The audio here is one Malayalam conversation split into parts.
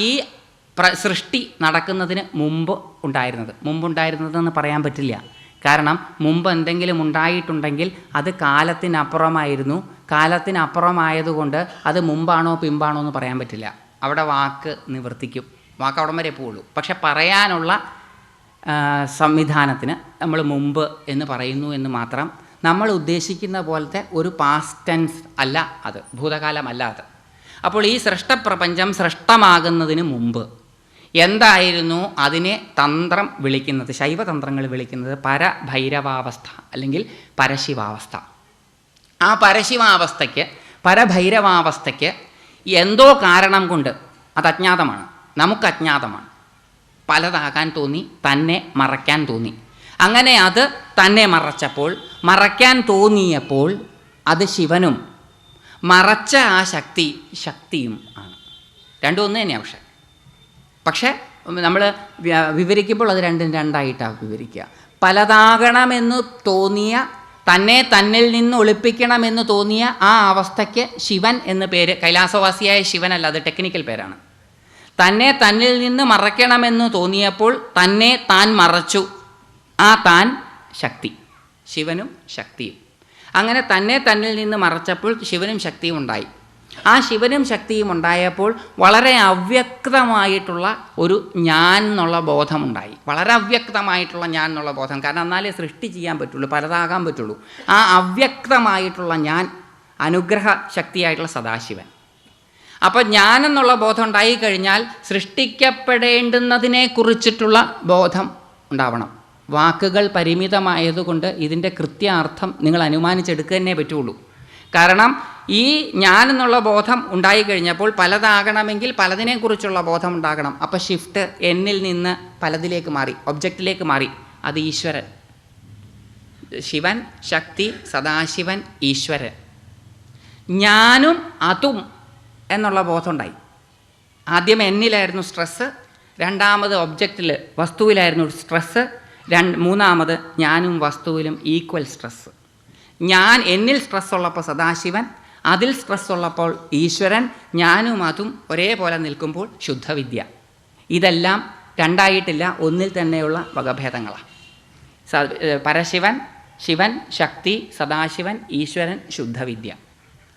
ഈ സൃഷ്ടി നടക്കുന്നതിന് മുമ്പുണ്ടായിരുന്നതെന്ന് പറയാൻ പറ്റില്ല. കാരണം മുമ്പ് എന്തെങ്കിലും ഉണ്ടായിട്ടുണ്ടെങ്കിൽ അത് കാലത്തിനപ്പുറമായിരുന്നു. കാലത്തിനപ്പുറമായതുകൊണ്ട് അത് മുമ്പാണോ പിമ്പാണോ എന്ന് പറയാൻ പറ്റില്ല. അവിടെ വാക്ക് നിവർത്തിക്കും, വാക്ക് അവിടം വരെ പോവുള്ളൂ. പക്ഷെ പറയാനുള്ള സംവിധാനത്തിന് നമ്മൾ മുമ്പ് എന്ന് പറയുന്നു എന്ന് മാത്രം. നമ്മൾ ഉദ്ദേശിക്കുന്ന പോലത്തെ ഒരു പാസ്റ്റ് ടെൻസ് അല്ല അത്, ഭൂതകാലമല്ല അത്. അപ്പോൾ ഈ സൃഷ്ടപ്രപഞ്ചം സൃഷ്ടമാകുന്നതിന് മുമ്പ് എന്തായിരുന്നു അതിനെ തന്ത്രം വിളിക്കുന്നത്, ശൈവതന്ത്രങ്ങൾ വിളിക്കുന്നത് പരഭൈരവാവസ്ഥ അല്ലെങ്കിൽ പരശിവാവസ്ഥ. ആ പരഭൈരവാവസ്ഥയ്ക്ക് എന്തോ കാരണം കൊണ്ട് അത് അജ്ഞാതമാണ്, നമുക്ക് അജ്ഞാതമാണ്. പലതാകാൻ തോന്നി, തന്നെ മറയ്ക്കാൻ തോന്നി. അങ്ങനെ അത് തന്നെ മറയ്ക്കാൻ തോന്നിയപ്പോൾ അത് ശിവനും മറച്ച ആ ശക്തിയും ആണ്. രണ്ടും ഒന്ന് തന്നെയാണ്. പക്ഷേ നമ്മൾ വിവരിക്കുമ്പോൾ അത് രണ്ടും രണ്ടായിട്ടാണ് വിവരിക്കുക. പലതാകണമെന്ന് തോന്നിയ, തന്നെ തന്നിൽ നിന്ന് ഒളിപ്പിക്കണമെന്ന് തോന്നിയ ആ അവസ്ഥയ്ക്ക് ശിവൻ എന്ന് പേര്. കൈലാസവാസിയായ ശിവനല്ല, അത് ടെക്നിക്കൽ പേരാണ്. തന്നെ തന്നിൽ നിന്ന് മറയ്ക്കണമെന്ന് തോന്നിയപ്പോൾ തന്നെ താൻ മറച്ചു. ആ താൻ ശക്തി, ശിവനും ശക്തിയും. അങ്ങനെ തന്നെ തന്നിൽ നിന്ന് മറച്ചപ്പോൾ ശിവനും ശക്തിയും ഉണ്ടായി. ആ ശിവനും ശക്തിയും ഉണ്ടായപ്പോൾ വളരെ അവ്യക്തമായിട്ടുള്ള ഒരു ഞാൻ എന്നുള്ള ബോധമുണ്ടായി. വളരെ അവ്യക്തമായിട്ടുള്ള ഞാൻ എന്നുള്ള ബോധം. കാരണം എന്നാലേ സൃഷ്ടി ചെയ്യാൻ പറ്റുള്ളൂ, പലതാകാൻ പറ്റുള്ളൂ. ആ അവ്യക്തമായിട്ടുള്ള ഞാൻ, അനുഗ്രഹ ശക്തിയായിട്ടുള്ള സദാശിവൻ. അപ്പം ഞാനെന്നുള്ള ബോധം ഉണ്ടായിക്കഴിഞ്ഞാൽ സൃഷ്ടിക്കപ്പെടേണ്ടുന്നതിനെക്കുറിച്ചിട്ടുള്ള ബോധം ഉണ്ടാവണം. വാക്കുകൾ പരിമിതമായതുകൊണ്ട് ഇതിൻ്റെ കൃത്യാർത്ഥം നിങ്ങൾ അനുമാനിച്ചെടുക്കുക തന്നെ പറ്റുള്ളൂ. കാരണം ഈ ഞാനെന്നുള്ള ബോധം ഉണ്ടായിക്കഴിഞ്ഞപ്പോൾ പലതാകണമെങ്കിൽ പലതിനെക്കുറിച്ചുള്ള ബോധം ഉണ്ടാകണം. അപ്പോൾ ഷിഫ്റ്റ് എന്നിൽ നിന്ന് പലതിലേക്ക് മാറി, ഒബ്ജക്റ്റിലേക്ക് മാറി. അത് ഈശ്വരൻ, ശിവൻ, ശക്തി, സദാശിവൻ, ഈശ്വരൻ. ഞാനും അതും എന്നുള്ള ബോധം ഉണ്ടായി. ആദ്യം എന്നിലായിരുന്നു സ്ട്രെസ്സ്, രണ്ടാമത് ഒബ്ജക്റ്റിൽ വസ്തുവിലായിരുന്നു സ്ട്രെസ്സ്, മൂന്നാമത് ഞാനും വസ്തുവിലും ഈക്വൽ സ്ട്രെസ്സ്. ഞാൻ എന്നിൽ സ്ട്രെസ്സുള്ളപ്പോൾ സദാശിവൻ, അതിൽ സ്ട്രെസ്സുള്ളപ്പോൾ ഈശ്വരൻ, ഞാനും അതും ഒരേപോലെ നിൽക്കുമ്പോൾ ശുദ്ധവിദ്യ. ഇതെല്ലാം രണ്ടായിട്ടില്ല, ഒന്നിൽ തന്നെയുള്ള വകഭേദങ്ങളാണ്. പരശിവൻ, ശിവൻ, ശക്തി, സദാശിവൻ, ഈശ്വരൻ, ശുദ്ധവിദ്യ.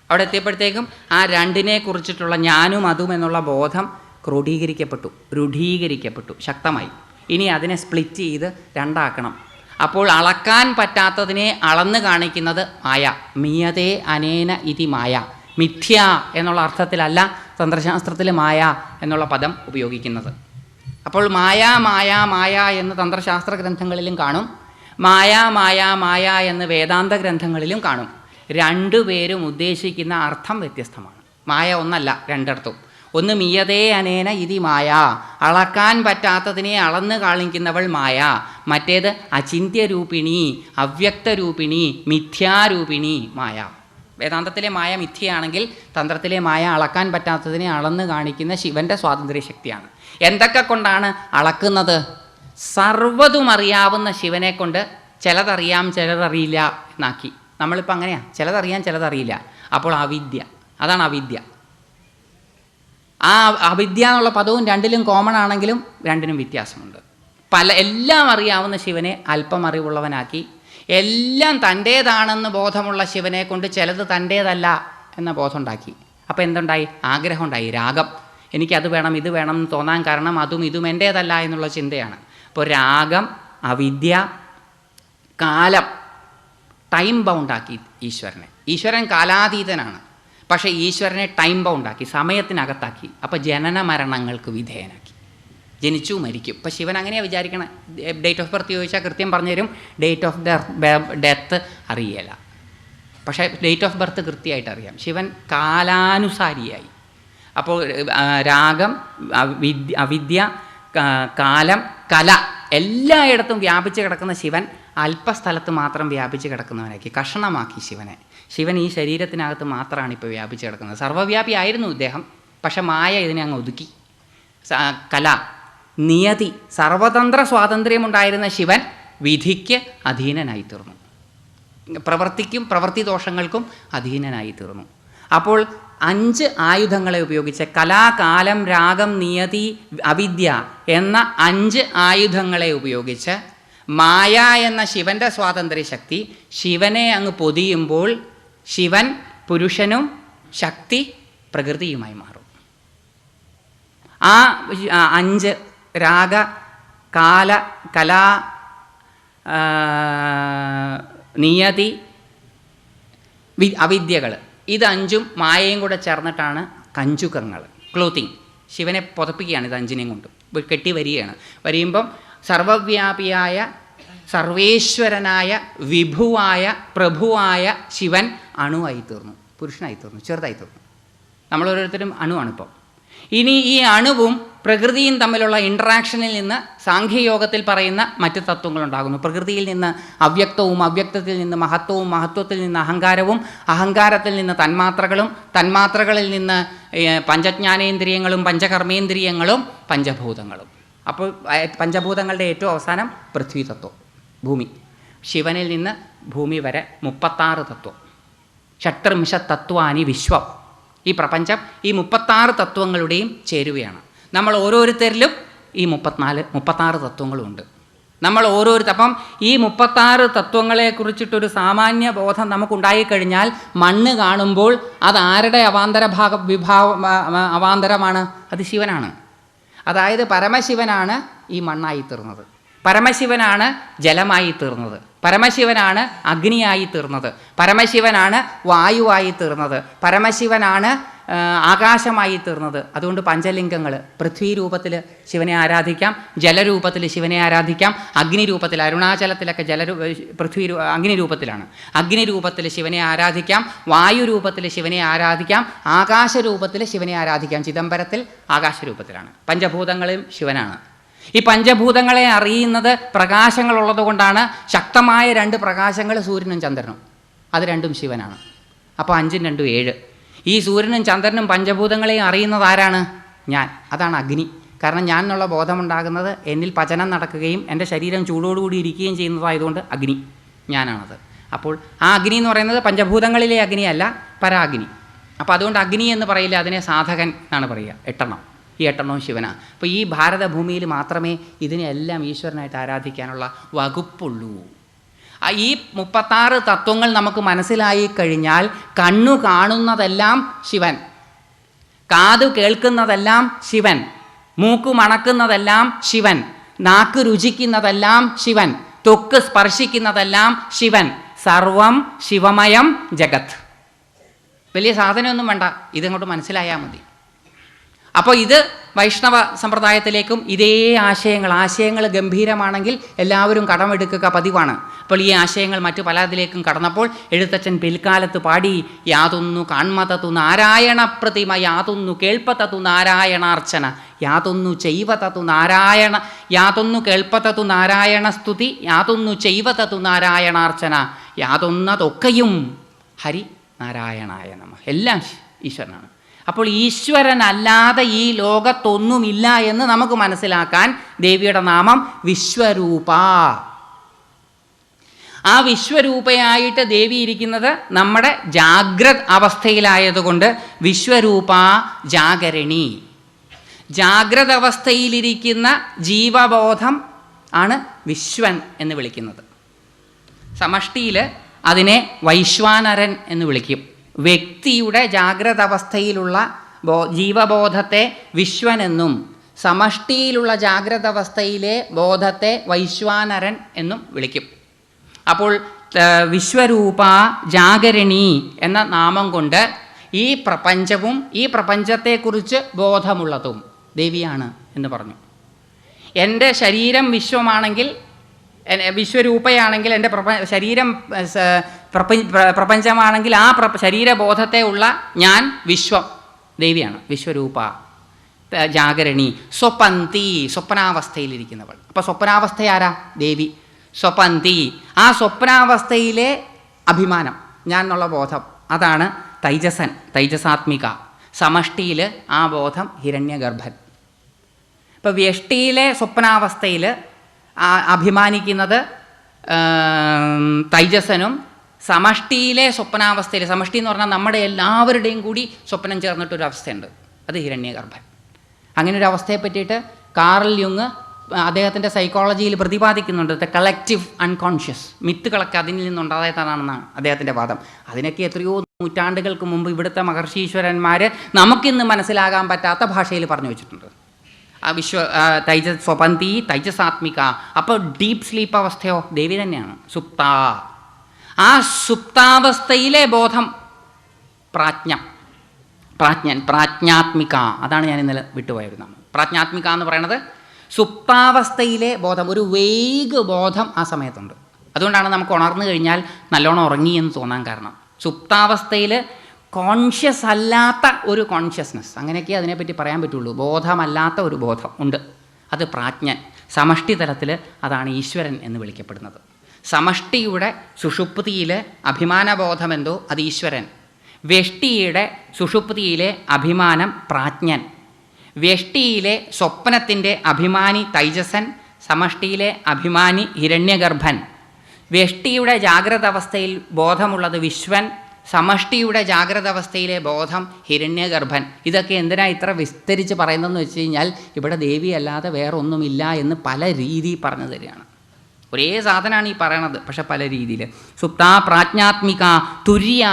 അവിടെ എത്തിയപ്പോഴത്തേക്കും ആ രണ്ടിനെ കുറിച്ചിട്ടുള്ള ഞാനും അതും എന്നുള്ള ബോധം രൂഢീകരിക്കപ്പെട്ടു, ശക്തമായി. ഇനി അതിനെ സ്പ്ലിറ്റ് ചെയ്ത് രണ്ടാക്കണം. അപ്പോൾ അളക്കാൻ പറ്റാത്തതിനെ അളന്ന് കാണിക്കുന്നത് മായ. മിയതേ അനേന ഇതി മായ. മിഥ്യ എന്നുള്ള അർത്ഥത്തിലല്ല തന്ത്രശാസ്ത്രത്തിൽ മായ എന്നുള്ള പദം ഉപയോഗിക്കുന്നത്. അപ്പോൾ മായ മായ മായ എന്ന് തന്ത്രശാസ്ത്ര ഗ്രന്ഥങ്ങളിലും കാണും, മായ മായ മായ എന്ന് വേദാന്ത ഗ്രന്ഥങ്ങളിലും കാണും. രണ്ടുപേരും ഉദ്ദേശിക്കുന്ന അർത്ഥം വ്യത്യസ്തമാണ്. മായ ഒന്നല്ല രണ്ടിടത്തും. ഒന്ന് മിയതേ അനേന ഇതി മായ, അളക്കാൻ പറ്റാത്തതിനെ അളന്ന് കാണിക്കുന്നവൾ മായ. മറ്റേത് അചിന്ത്യരൂപിണി, അവ്യക്തരൂപിണി, മിഥ്യാരൂപിണി മായ. വേദാന്തത്തിലെ മായ മിഥ്യയാണെങ്കിൽ തന്ത്രത്തിലെ മായ അളക്കാൻ പറ്റാത്തതിനെ അളന്ന് കാണിക്കുന്ന ശിവൻ്റെ സ്വാതന്ത്ര്യ ശക്തിയാണ്. എന്തൊക്കെ കൊണ്ടാണ് അളക്കുന്നത്? സർവ്വതും അറിയാവുന്ന ശിവനെ കൊണ്ട് ചിലതറിയാം ചിലതറിയില്ല എന്നാക്കി. നമ്മളിപ്പോൾ അങ്ങനെയാണ്, ചിലതറിയാം ചിലതറിയില്ല. അപ്പോൾ അവിദ്യ, അതാണ് അവിദ്യ. ആ അവിദ്യ എന്നുള്ള പദവും രണ്ടിലും കോമൺ ആണെങ്കിലും രണ്ടിനും വ്യത്യാസമുണ്ട്. എല്ലാം അറിയാവുന്ന ശിവനെ അല്പം അറിവുള്ളവനാക്കി, എല്ലാം തൻ്റേതാണെന്ന് ബോധമുള്ള ശിവനെ കൊണ്ട് ചിലത് തൻ്റേതല്ല എന്ന ബോധം ഉണ്ടാക്കി. അപ്പോൾ എന്തുണ്ടായി? ആഗ്രഹം ഉണ്ടായി, രാഗം. എനിക്കത് വേണം ഇത് വേണം എന്ന് തോന്നാൻ കാരണം അതും ഇതും എൻ്റേതല്ല എന്നുള്ള ചിന്തയാണ്. അപ്പോൾ രാഗം, അവിദ്യ, കാലം, ടൈം ബൗണ്ടാക്കി ഈശ്വരനെ. ഈശ്വരൻ കാലാതീതനാണ്, പക്ഷേ ഈശ്വരനെ ടൈം ബൗണ്ടാക്കി, സമയത്തിനകത്താക്കി. അപ്പോൾ ജനന മരണങ്ങൾക്ക് വിധേയനാക്കി. ജനിച്ചു മരിക്കും. ഇപ്പോൾ ശിവൻ അങ്ങനെയാണ് വിചാരിക്കണേ. ഡേറ്റ് ഓഫ് ബർത്ത് ചോദിച്ചാൽ കൃത്യം പറഞ്ഞുതരും, ഡേറ്റ് ഓഫ് ഡെത്ത് അറിയില്ല. പക്ഷേ ഡേറ്റ് ഓഫ് ബർത്ത് കൃത്യമായിട്ട് അറിയാം. ശിവൻ കാലാനുസാരിയായി. അപ്പോൾ രാഗം, അവിദ്യ, കാലം, കല എല്ലായിടത്തും വ്യാപിച്ച് കിടക്കുന്ന ശിവൻ അല്പസ്ഥലത്ത് മാത്രം വ്യാപിച്ച് കിടക്കുന്നവനാക്കി, കഷണമാക്കി ശിവനെ. ശിവൻ ഈ ശരീരത്തിനകത്ത് മാത്രമാണ് ഇപ്പോൾ വ്യാപിച്ച് കിടക്കുന്നത്. സർവ്വവ്യാപി ആയിരുന്നു ഇദ്ദേഹം, പക്ഷെ മായ ഇതിനെ അങ്ങ് ഒതുക്കി. കല, നിയതി, സർവതന്ത്ര സ്വാതന്ത്ര്യമുണ്ടായിരുന്ന ശിവൻ വിധിക്ക് അധീനനായി തീർന്നു, പ്രവൃത്തിക്കും പ്രവൃത്തി ദോഷങ്ങൾക്കും അധീനനായി തീർന്നു. അപ്പോൾ 5 ആയുധങ്ങളെ ഉപയോഗിച്ച് കലാ, കാലം, രാഗം, നിയതി, അവിദ്യ എന്ന 5 ആയുധങ്ങളെ ഉപയോഗിച്ച് മായ എന്ന ശിവൻ്റെ സ്വാതന്ത്ര്യ ശക്തി ശിവനെ അങ്ങ് പൊതിയുമ്പോൾ ശിവൻ പുരുഷനും ശക്തി പ്രകൃതിയുമായി മാറും. ആ 5 രാഗ, കാല, കലാ, നിയതി, അവിദ്യകൾ, ഇത് 5ഉം മായയും കൂടെ ചേർന്നിട്ടാണ് കഞ്ചുകങ്ങൾ, ക്ലോത്തിങ്. ശിവനെ പുതപ്പിക്കുകയാണ് ഇത് 5നെയും കൊണ്ട് കെട്ടി വരികയാണ്. വരിയുമ്പം സർവവ്യാപിയായ സർവേശ്വരനായ വിഭുവായ പ്രഭുവായ ശിവൻ അണുവായി തീർന്നു, പുരുഷനായി തീർന്നു, ചെറുതായി തീർന്നു. നമ്മളോരോരുത്തരും അണുവാണിപ്പോൾ. ഇനി ഈ അണുവും പ്രകൃതിയും തമ്മിലുള്ള ഇൻട്രാക്ഷനിൽ നിന്ന് സാഖ്യയോഗത്തിൽ പറയുന്ന മറ്റ് തത്വങ്ങളുണ്ടാകുന്നു. പ്രകൃതിയിൽ നിന്ന് അവ്യക്തവും, അവ്യക്തത്തിൽ നിന്ന് മഹത്വവും, മഹത്വത്തിൽ നിന്ന് അഹങ്കാരവും, അഹങ്കാരത്തിൽ നിന്ന് തന്മാത്രകളും, തന്മാത്രകളിൽ നിന്ന് പഞ്ചജ്ഞാനേന്ദ്രിയങ്ങളും, പഞ്ചകർമ്മേന്ദ്രിയങ്ങളും, പഞ്ചഭൂതങ്ങളും. അപ്പോൾ പഞ്ചഭൂതങ്ങളുടെ ഏറ്റവും അവസാനം പൃഥ്വി തത്വം, ഭൂമി. ശിവനിൽ നിന്ന് ഭൂമി വരെ 36 തത്വം. ഷട്രിംശ തത്വാനി വിശ്വം. ഈ പ്രപഞ്ചം ഈ 36 തത്വങ്ങളുടെയും ചേരുവയാണ്. നമ്മൾ ഓരോരുത്തരിലും ഈ 36 തത്വങ്ങളുമുണ്ട്. നമ്മൾ അപ്പം ഈ 36 തത്വങ്ങളെക്കുറിച്ചിട്ടൊരു സാമാന്യ ബോധം നമുക്കുണ്ടായിക്കഴിഞ്ഞാൽ മണ്ണ് കാണുമ്പോൾ അത് ആരുടെ അവാന്തരമാണ്? അത് ശിവനാണ്. അതായത് പരമശിവനാണ് ഈ മണ്ണായി തീർന്നത്, പരമശിവനാണ് ജലമായി തീർന്നത്, പരമശിവനാണ് അഗ്നിയായി തീർന്നത്, പരമശിവനാണ് വായുവായി തീർന്നത്, പരമശിവനാണ് ആകാശമായി തീർന്നത്. അതുകൊണ്ട് പഞ്ചലിംഗങ്ങൾ, പൃഥ്വി രൂപത്തിൽ ശിവനെ ആരാധിക്കാം, ജലരൂപത്തിൽ ശിവനെ ആരാധിക്കാം, അഗ്നി രൂപത്തിൽ, അരുണാചലത്തിലൊക്കെ അഗ്നി രൂപത്തിലാണ്, അഗ്നി രൂപത്തിൽ ശിവനെ ആരാധിക്കാം, വായു രൂപത്തിൽ ശിവനെ ആരാധിക്കാം, ആകാശ രൂപത്തിൽ ശിവനെ ആരാധിക്കാം. ചിദംബരത്തിൽ ആകാശരൂപത്തിലാണ്. പഞ്ചഭൂതങ്ങളും ശിവനാണ്. ഈ പഞ്ചഭൂതങ്ങളെ അറിയുന്നത് പ്രകാശങ്ങളുള്ളത് കൊണ്ടാണ്. ശക്തമായ 2 പ്രകാശങ്ങൾ സൂര്യനും ചന്ദ്രനും, അത് രണ്ടും ശിവനാണ്. അപ്പോൾ 5ഉം 2ഉം 7. ഈ സൂര്യനും ചന്ദ്രനും പഞ്ചഭൂതങ്ങളെയും അറിയുന്നത് ആരാണ്? ഞാൻ. അതാണ് അഗ്നി. കാരണം ഞാൻ എന്നുള്ള ബോധമുണ്ടാകുന്നത് എന്നിൽ പചനം നടക്കുകയും എൻ്റെ ശരീരം ചൂടോടുകൂടി ഇരിക്കുകയും ചെയ്യുന്നതായതുകൊണ്ട് അഗ്നി, ഞാനാണത്. അപ്പോൾ ആ അഗ്നി എന്ന് പറയുന്നത് പഞ്ചഭൂതങ്ങളിലെ അഗ്നിയല്ല, പരാഗ്നി. അപ്പോൾ അതുകൊണ്ട് അഗ്നി എന്ന് പറയില്ല, അതിനെ സാധകൻ എന്നാണ് പറയുക. 8 എണ്ണം. ഈ 8 എണ്ണവും ശിവനാണ്. അപ്പോൾ ഈ ഭാരതഭൂമിയിൽ മാത്രമേ ഇതിനെല്ലാം ഈശ്വരനായിട്ട് ആരാധിക്കാനുള്ള വകുപ്പുള്ളൂ. ഈ 36 തത്വങ്ങൾ നമുക്ക് മനസ്സിലായി കഴിഞ്ഞാൽ കണ്ണു കാണുന്നതെല്ലാം ശിവൻ, കാതു കേൾക്കുന്നതെല്ലാം ശിവൻ, മൂക്ക് മണക്കുന്നതെല്ലാം ശിവൻ, നാക്ക് രുചിക്കുന്നതെല്ലാം ശിവൻ, ത്വക്ക് സ്പർശിക്കുന്നതെല്ലാം ശിവൻ. സർവം ശിവമയം ജഗത്. വലിയ സാധനമൊന്നും വേണ്ട, ഇതങ്ങോട്ട് മനസ്സിലായാൽ മതി. അപ്പോൾ ഇത് വൈഷ്ണവ സമ്പ്രദായത്തിലേക്കും ഇതേ ആശയങ്ങൾ ഗംഭീരമാണെങ്കിൽ എല്ലാവരും കടമെടുക്കുക പതിവാണ്. അപ്പോൾ ഈ ആശയങ്ങൾ മറ്റു പലതിലേക്കും കടന്നപ്പോൾ എഴുത്തച്ഛൻ പിൽക്കാലത്ത് പാടി: യാതൊന്നു കാൺമതതു നാരായണ പ്രതിമ, യാതൊന്നു കേൾപ്പതതു നാരായണാർച്ചന, യാതൊന്നു ചെയ്വതതു നാരായണ, യാതൊന്നു കേൾപ്പതതു നാരായണ സ്തുതി, യാതൊന്നു ചെയ്വതതു നാരായണാർച്ചന, യാതൊന്നതൊക്കെയും ഹരി നാരായണായ നമ. എല്ലാം ഈശ്വരനാണ്. അപ്പോൾ ഈശ്വരനല്ലാതെ ഈ ലോകത്തൊന്നുമില്ല എന്ന് നമുക്ക് മനസ്സിലാക്കാൻ ദേവിയുടെ നാമം വിശ്വരൂപ. ആ വിശ്വരൂപയായിട്ട് ദേവി ഇരിക്കുന്നത് നമ്മുടെ ജാഗ്രത് അവസ്ഥയിലായതുകൊണ്ട് വിശ്വരൂപ ജാഗരണി. ജാഗ്രത അവസ്ഥയിലിരിക്കുന്ന ജീവബോധം ആണ് വിശ്വൻ എന്ന് വിളിക്കുന്നത്. സമഷ്ടിയിൽ അതിനെ വൈശ്വാനരൻ എന്ന് വിളിക്കും. വ്യക്തിയുടെ ജാഗ്രത അവസ്ഥയിലുള്ള ജീവബോധത്തെ വിശ്വനെന്നും സമഷ്ടിയിലുള്ള ജാഗ്രത അവസ്ഥയിലെ ബോധത്തെ വൈശ്വാനരൻ എന്നും വിളിക്കും. അപ്പോൾ വിശ്വരൂപ ജാഗരണി എന്ന നാമം കൊണ്ട് ഈ പ്രപഞ്ചവും ഈ പ്രപഞ്ചത്തെക്കുറിച്ച് ബോധമുള്ളതും ദേവിയാണ് എന്ന് പറഞ്ഞു. എൻ്റെ ശരീരം വിശ്വമാണെങ്കിൽ, വിശ്വരൂപയാണെങ്കിൽ, എൻ്റെ ശരീരം പ്രപഞ്ചമാണെങ്കിൽ ആ ശരീരബോധത്തെ ഉള്ള ഞാൻ വിശ്വം ദേവിയാണ്. വിശ്വരൂപ ജാഗരണി. സ്വപന്തി, സ്വപ്നാവസ്ഥയിലിരിക്കുന്നവൾ. അപ്പോൾ സ്വപ്നാവസ്ഥ ആരാ? ദേവി. സ്വപന്തി, ആ സ്വപ്നാവസ്ഥയിലെ അഭിമാനം, ഞാൻ എന്നുള്ള ബോധം, അതാണ് തൈജസൻ, തൈജസാത്മിക. സമഷ്ടിയിൽ ആ ബോധം ഹിരണ്യഗർഭൻ. ഇപ്പോൾ വ്യഷ്ടിയിലെ സ്വപ്നാവസ്ഥയിൽ അഭിമാനിക്കുന്നത് തൈജസനും, സമഷ്ടിയിലെ സ്വപ്നാവസ്ഥയിൽ, സമഷ്ടി എന്ന് പറഞ്ഞാൽ നമ്മുടെ എല്ലാവരുടെയും കൂടി സ്വപ്നം ചേർന്നിട്ടൊരവസ്ഥയുണ്ട്, അത് ഹിരണ്യഗർഭൻ. അങ്ങനെ ഒരു അവസ്ഥയെ പറ്റിയിട്ട് കാർൽ യുങ് അദ്ദേഹത്തിൻ്റെ സൈക്കോളജിയിൽ പ്രതിപാദിക്കുന്നുണ്ട്. ദ കളക്റ്റീവ് അൺകോൺഷ്യസ്, മിത്തുകളൊക്കെ അതിൽ നിന്നുണ്ടായതാണെന്നാണ് അദ്ദേഹത്തിൻ്റെ വാദം. അതിനൊക്കെ എത്രയോ നൂറ്റാണ്ടുകൾക്ക് മുമ്പ് ഇവിടുത്തെ മഹർഷീശ്വരന്മാർ നമുക്കിന്ന് മനസ്സിലാകാൻ പറ്റാത്ത ഭാഷയിൽ പറഞ്ഞു വെച്ചിട്ടുണ്ട്. ആ തൈജസ് സ്വപന്തി തൈജസാത്മിക. അപ്പോൾ ഡീപ്പ് സ്ലീപ്പ് അവസ്ഥയോ ദേവി തന്നെയാണ്, സുപ്ത. ആ സുപ്താവസ്ഥയിലെ ബോധം പ്രാജ്ഞാത്മിക. അതാണ് ഞാൻ ഇന്നലെ വിട്ടുപോയത്. പ്രാജ്ഞാത്മിക എന്ന് പറയുന്നത് സുപ്താവസ്ഥയിലെ ബോധം, ഒരു വേഗ് ബോധം ആ സമയത്തുണ്ട്. അതുകൊണ്ടാണ് നമുക്ക് ഉണർന്നു കഴിഞ്ഞാൽ നല്ലോണം ഉറങ്ങി എന്ന് തോന്നാൻ കാരണം. സുപ്താവസ്ഥയിൽ കോൺഷ്യസ് അല്ലാത്ത ഒരു കോൺഷ്യസ്നെസ്, അങ്ങനെയൊക്കെ അതിനെപ്പറ്റി പറയാൻ പറ്റുള്ളൂ. ബോധമല്ലാത്ത ഒരു ബോധം ഉണ്ട്, അത് പ്രാജ്ഞൻ. സമഷ്ടി തലത്തിൽ അതാണ് ഈശ്വരൻ എന്ന് വിളിക്കപ്പെടുന്നത്. സമഷ്ടിയുടെ സുഷുപ്തിയിലെ അഭിമാനബോധമെന്തോ അത് ഈശ്വരൻ. വ്യഷ്ടിയുടെ സുഷുപ്തിയിലെ അഭിമാനം പ്രാജ്ഞൻ. വ്യഷ്ടിയിലെ സ്വപ്നത്തിൻ്റെ അഭിമാനി തൈജസൻ, സമഷ്ടിയിലെ അഭിമാനി ഹിരണ്യഗർഭൻ. വ്യഷ്ടിയുടെ ജാഗ്രത അവസ്ഥയിൽ ബോധമുള്ളത് വിശ്വൻ, സമഷ്ടിയുടെ ജാഗ്രത അവസ്ഥയിലെ ബോധം ഹിരണ്യഗർഭൻ. ഇതൊക്കെ എന്തിനാണ് ഇത്ര വിസ്തരിച്ച് പറയുന്നതെന്ന് വെച്ച് കഴിഞ്ഞാൽ ഇവിടെ ദേവി അല്ലാതെ വേറൊന്നുമില്ല എന്ന് പല രീതിയിൽ പറഞ്ഞു തരികയാണ്. ഒരേ സാധനമാണ് ഈ പറയണത്, പക്ഷെ പല രീതിയിൽ. സുപ്ത, പ്രാജ്ഞാത്മിക, തുര്യ,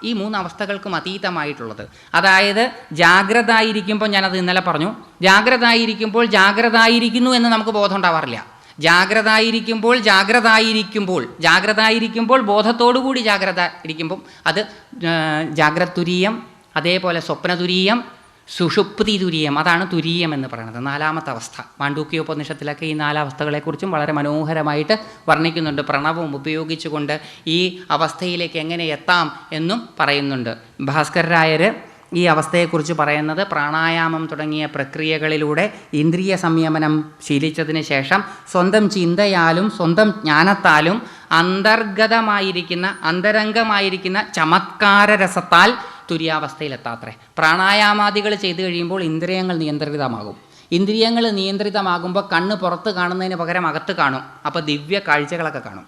ഈ 3 അവസ്ഥകൾക്കും അതീതമായിട്ടുള്ളത്. അതായത് ജാഗ്രത ആയിരിക്കുമ്പോൾ, ഞാനത് ഇന്നലെ പറഞ്ഞു, ജാഗ്രത ആയിരിക്കുന്നു എന്ന് നമുക്ക് ബോധം ഉണ്ടാവാറില്ല. ജാഗ്രത ആയിരിക്കുമ്പോൾ ബോധത്തോടുകൂടി ജാഗ്രത ഇരിക്കുമ്പം അത് ജാഗ്രത് തുരീയം, അതേപോലെ സ്വപ്നതുരീയം, സുഷുപ്തി തുരീയം. അതാണ് തുരീയം എന്ന് പറയുന്നത്, 4ാമത്തെ അവസ്ഥ. മാണ്ഡൂക്യോപനിഷത്തിലൊക്കെ ഈ 4 അവസ്ഥകളെക്കുറിച്ചും വളരെ മനോഹരമായിട്ട് വർണ്ണിക്കുന്നുണ്ട്. പ്രണവം ഉപയോഗിച്ചുകൊണ്ട് ഈ അവസ്ഥയിലേക്ക് എങ്ങനെ എത്താം എന്നും പറയുന്നുണ്ട്. ഭാസ്കരരായർ ഈ അവസ്ഥയെക്കുറിച്ച് പറയുന്നത്, പ്രാണായാമം തുടങ്ങിയ പ്രക്രിയകളിലൂടെ ഇന്ദ്രിയ സംയമനം ശീലിച്ചതിന് ശേഷം സ്വന്തം ചിന്തയാലും സ്വന്തം ജ്ഞാനത്താലും അന്തരംഗമായിരിക്കുന്ന ചമത്കാരരസത്താൽ തുര്യാവസ്ഥയിലെത്താത്രേ. പ്രാണായാമാദികൾ ചെയ്തു കഴിയുമ്പോൾ ഇന്ദ്രിയങ്ങൾ നിയന്ത്രിതമാകുമ്പോൾ കണ്ണ് പുറത്ത് കാണുന്നതിന് പകരം അകത്ത് കാണും. അപ്പോൾ ദിവ്യ കാഴ്ചകളൊക്കെ കാണും,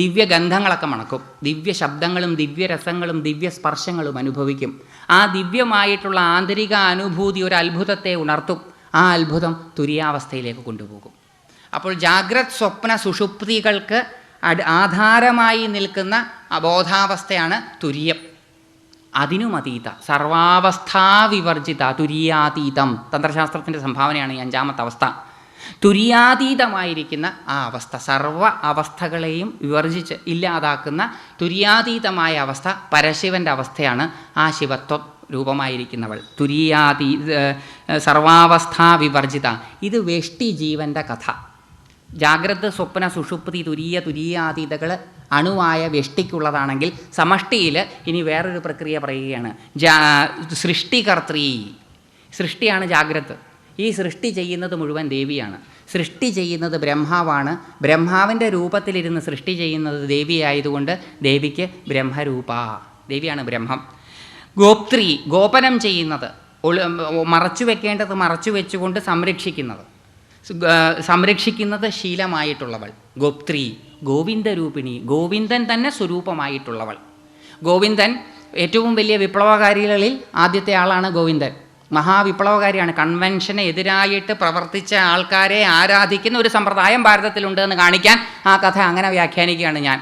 ദിവ്യഗന്ധങ്ങളൊക്കെ മണക്കും, ദിവ്യ ശബ്ദങ്ങളും ദിവ്യരസങ്ങളും ദിവ്യസ്പർശങ്ങളും അനുഭവിക്കും. ആ ദിവ്യമായിട്ടുള്ള ആന്തരിക അനുഭൂതി ഒരു അത്ഭുതത്തെ ഉണർത്തും. ആ അത്ഭുതം തുര്യാവസ്ഥയിലേക്ക് കൊണ്ടുപോകും. അപ്പോൾ ജാഗ്രത് സ്വപ്ന സുഷുപ്തികൾക്ക് ആധാരമായി നിൽക്കുന്ന ബോധാവസ്ഥയാണ് തുര്യം. അതിനുമതീത, സർവാവസ്ഥാവിവർജിത, തുര്യാതീതം. തന്ത്രശാസ്ത്രത്തിൻ്റെ സംഭാവനയാണ് ഈ 5ാമത്തെ അവസ്ഥ. തുര്യാതീതമായിരിക്കുന്ന ആ അവസ്ഥ, സർവ അവസ്ഥകളെയും വിവർജിച്ച് ഇല്ലാതാക്കുന്ന തുര്യാതീതമായ അവസ്ഥ പരശിവൻ്റെ അവസ്ഥയാണ്. ആ ശിവത്വം രൂപമായിരിക്കുന്നവൾ സർവാവസ്ഥാ വിവർജിത. ഇത് വെഷ്ടി ജീവൻ്റെ കഥ. ജാഗ്രത, സ്വപ്ന, സുഷുപ്തി, തുര്യാതീതകൾ അണുവായ വ്യഷ്ടിക്കുള്ളതാണെങ്കിൽ സമഷ്ടിയിൽ ഇനി വേറൊരു പ്രക്രിയ പറയുകയാണ്. സൃഷ്ടികർത്തൃ, സൃഷ്ടിയാണ് ജാഗ്രത്. ഈ സൃഷ്ടി ചെയ്യുന്നത് മുഴുവൻ ദേവിയാണ്. സൃഷ്ടി ചെയ്യുന്നത് ബ്രഹ്മാവാണ്. ബ്രഹ്മാവിൻ്റെ രൂപത്തിലിരുന്ന് സൃഷ്ടി ചെയ്യുന്നത് ദേവിയായതുകൊണ്ട് ദേവിക്ക് ബ്രഹ്മരൂപ, ദേവിയാണ് ബ്രഹ്മം. ഗോപ്ത്രി, ഗോപനം ചെയ്യുന്നത്, മറച്ചു വെക്കേണ്ടത് മറച്ചു വെച്ചുകൊണ്ട് സംരക്ഷിക്കുന്നത് ശീലമായിട്ടുള്ളവൾ. ഗോപ്ത്രി, ഗോവിന്ദരൂപിണി, ഗോവിന്ദൻ തന്നെ സ്വരൂപമായിട്ടുള്ളവൾ. ഗോവിന്ദൻ ഏറ്റവും വലിയ വിപ്ലവകാരികളിൽ ആദ്യത്തെ ആളാണ് ഗോവിന്ദൻ. മഹാവിപ്ലവകാരിയാണ്. കൺവെൻഷന് എതിരായിട്ട് പ്രവർത്തിച്ച ആൾക്കാരെ ആരാധിക്കുന്ന ഒരു സമ്പ്രദായം ഭാരതത്തിലുണ്ട് എന്ന് കാണിക്കാൻ ആ കഥ അങ്ങനെ വ്യാഖ്യാനിക്കുകയാണ് ഞാൻ.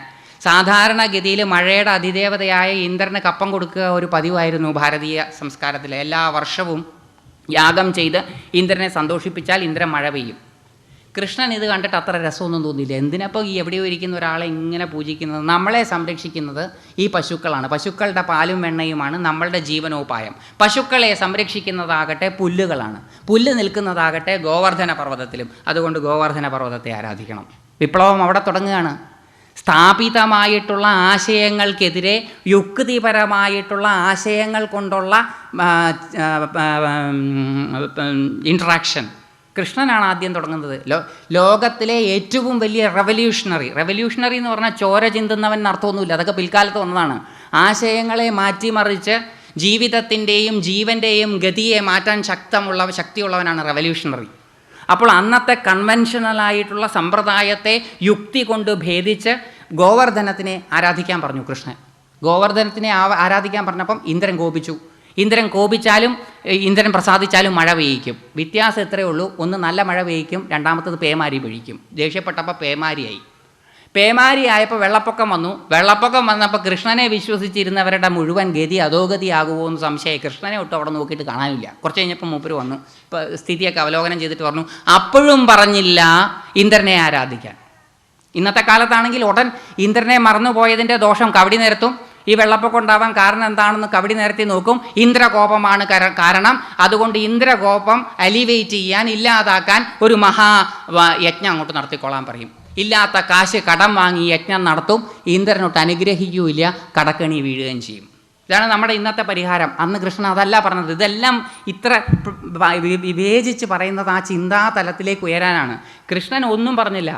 സാധാരണഗതിയിൽ മഴയുടെ അതിദേവതയായ ഇന്ദ്രന് കപ്പം കൊടുക്കുക ഒരു പതിവായിരുന്നു ഭാരതീയ സംസ്കാരത്തിൽ. എല്ലാ വർഷവും യാഗം ചെയ്ത് ഇന്ദ്രനെ സന്തോഷിപ്പിച്ചാൽ ഇന്ദ്രൻ മഴ പെയ്യും. കൃഷ്ണൻ ഇത് കണ്ടിട്ട് അത്ര രസമൊന്നും തോന്നിയില്ല. എന്തിനപ്പോൾ ഈ എവിടെയോ ഇരിക്കുന്ന ഒരാളെ ഇങ്ങനെ പൂജിക്കുന്നത്? നമ്മളെ സംരക്ഷിക്കുന്നത് ഈ പശുക്കളാണ്. പശുക്കളുടെ പാലും വെണ്ണയുമാണ് നമ്മളുടെ ജീവനോപായം. പശുക്കളെ സംരക്ഷിക്കുന്നതാകട്ടെ പുല്ലുകളാണ്. പുല്ല് നിൽക്കുന്നതാകട്ടെ ഗോവർദ്ധന പർവ്വതത്തിലും. അതുകൊണ്ട് ഗോവർദ്ധന പർവ്വതത്തെ ആരാധിക്കണം. വിപ്ലവം അവിടെ തുടങ്ങുകയാണ്. സ്ഥാപിതമായിട്ടുള്ള ആശയങ്ങൾക്കെതിരെ യുക്തിപരമായിട്ടുള്ള ആശയങ്ങൾ കൊണ്ടുള്ള ഇൻട്രാക്ഷൻ കൃഷ്ണനാണ് ആദ്യം തുടങ്ങുന്നത്. ലോകത്തിലെ ഏറ്റവും വലിയ റെവല്യൂഷണറി എന്ന് പറഞ്ഞാൽ ചോര ചിന്തുന്നവൻ അർത്ഥമൊന്നുമില്ല, അതൊക്കെ പിൽക്കാലത്ത് വന്നതാണ്. ആശയങ്ങളെ മാറ്റിമറിച്ച് ജീവിതത്തിൻ്റെയും ജീവൻ്റെയും ഗതിയെ മാറ്റാൻ ശക്തിയുള്ളവനാണ് റെവല്യൂഷണറി. അപ്പോൾ അന്നത്തെ കൺവെൻഷനലായിട്ടുള്ള സമ്പ്രദായത്തെ യുക്തി കൊണ്ട് ഭേദിച്ച് ഗോവർദ്ധനത്തിനെ ആരാധിക്കാൻ പറഞ്ഞു കൃഷ്ണൻ. ഗോവർദ്ധനത്തിനെ ആരാധിക്കാൻ പറഞ്ഞപ്പം ഇന്ദ്രൻ കോപിച്ചു. ഇന്ദ്രൻ കോപിച്ചാലും ഇന്ദ്രൻ പ്രസാദിച്ചാലും മഴ പെയ്യിക്കും. വ്യത്യാസം എത്രയേ ഉള്ളൂ, ഒന്ന് നല്ല മഴ പെയ്യിക്കും, രണ്ടാമത്തത് പേമാരി പെയ്യിക്കും. ദേഷ്യപ്പെട്ടപ്പോൾ പേമാരിയായി. പേമാരിയായപ്പോൾ വെള്ളപ്പൊക്കം വന്നു. വെള്ളപ്പൊക്കം വന്നപ്പോൾ കൃഷ്ണനെ വിശ്വസിച്ചിരുന്നവരുടെ മുഴുവൻ ഗതി അധോഗതിയാകുമോ എന്ന് സംശയമായി. കൃഷ്ണനെ ഒട്ടും അവിടെ നോക്കിയിട്ട് കാണാനില്ല. കുറച്ച് കഴിഞ്ഞപ്പോൾ മൂപ്പര് വന്നു, ഇപ്പോൾ സ്ഥിതിയൊക്കെ അവലോകനം ചെയ്തിട്ട് പറഞ്ഞു, അപ്പോഴും പറഞ്ഞില്ല ഇന്ദ്രനെ ആരാധിക്കാൻ. ഇന്നത്തെ കാലത്താണെങ്കിൽ ഉടൻ ഇന്ദ്രനെ മറന്നുപോയതിൻ്റെ ദോഷം കവടി നിരത്തും. ഈ വെള്ളപ്പൊക്കം ഉണ്ടാവാൻ കാരണം എന്താണെന്ന് കവടി നിരത്തി നോക്കും. ഇന്ദ്രകോപമാണ് കാരണം. അതുകൊണ്ട് ഇന്ദ്രകോപം അലിവേറ്റ് ചെയ്യാൻ, ഇല്ലാതാക്കാൻ ഒരു യജ്ഞം അങ്ങോട്ട് നടത്തിക്കൊള്ളാൻ പറയും. ഇല്ലാത്ത കാശ് കടം വാങ്ങി യജ്ഞം നടത്തും. ഇന്ദ്രനൊട്ട് അനുഗ്രഹിക്കുകയില്ല, കടക്കണി വീഴുകയും ചെയ്യും. ഇതാണ് നമ്മുടെ ഇന്നത്തെ പരിഹാരം. അന്ന് കൃഷ്ണൻ അതല്ല പറഞ്ഞത്. ഇതെല്ലാം ഇത്ര വിവേചിച്ച് പറയുന്നത് ആ ചിന്താതലത്തിലേക്ക് ഉയരാനാണ്. കൃഷ്ണൻ ഒന്നും പറഞ്ഞില്ല,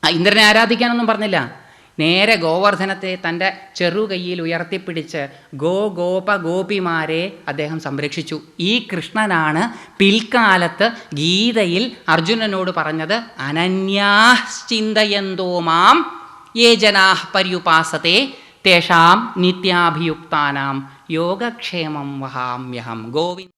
ഇന്ദ്രനെ ആരാധിക്കാനൊന്നും പറഞ്ഞില്ല. നേരെ ഗോവർദ്ധനത്തെ തൻ്റെ ചെറുകൈയിൽ ഉയർത്തിപ്പിടിച്ച് ഗോപിമാരെ അദ്ദേഹം സംരക്ഷിച്ചു. ഈ കൃഷ്ണനാണ് പിൽക്കാലത്ത് ഗീതയിൽ അർജുനനോട് പറഞ്ഞത്, അനന്യാശ്ചിന്തയന്തോ മാം യേ ജനാഃ പര്യുപാസത്തെ തേഷാം നിത്യാഭിയുക്താനാം യോഗക്ഷേമം വഹാമ്യഹം. ഗോവിന്ദ.